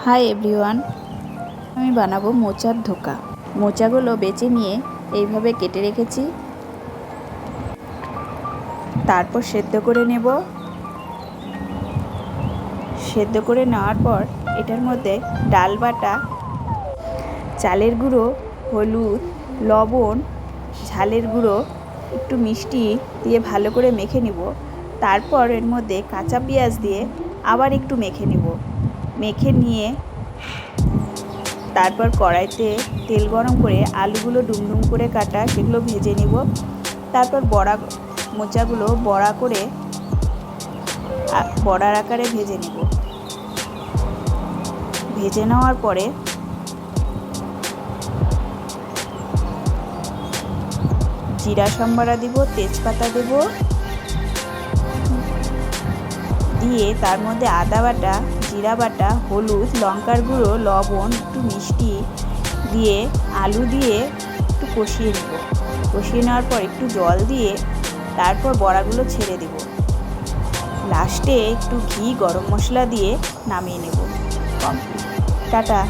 Hi everyone, আমি বানাবো মোচার ধোকা। মোচাগুলো বেছে নিয়ে এইভাবে কেটে রেখেছি। তারপর সেদ্ধ করে নেব। সেদ্ধ করে নেওয়ার পর এটার মধ্যে ডাল বাটা, চালের গুঁড়ো, হলুদ, লবণ, ঝালের গুঁড়ো, একটু মিষ্টি দিয়ে ভালো করে মেখে নিব। তারপর এর মধ্যে কাঁচা পেঁয়াজ দিয়ে আবার একটু মেখে নিব। মেখে নিয়ে তারপর কড়াইতে তেল গরম করে আলুগুলো ডুমডুম করে কাটা সেগুলো ভেজে নিব। তারপর মোচাগুলো বড়ার আকারে ভেজে নিব। ভেজে নেওয়ার পরে জিরা সম্বারা দিব, তেজপাতা দেব, দিয়ে তার মধ্যে আদা বাটা, জিরা বাটা, হলুদ, লঙ্কার গুঁড়ো, লবণ, একটু মিষ্টি দিয়ে আলু দিয়ে একটু কষিয়ে নেব। কষিয়ে নেওয়ার পর একটু জল দিয়ে তারপর বড়াগুলো ছেড়ে দেব। লাস্টে একটু ঘি, গরম মশলা দিয়ে নামিয়ে নেব। কমপ্লিট। টাটা।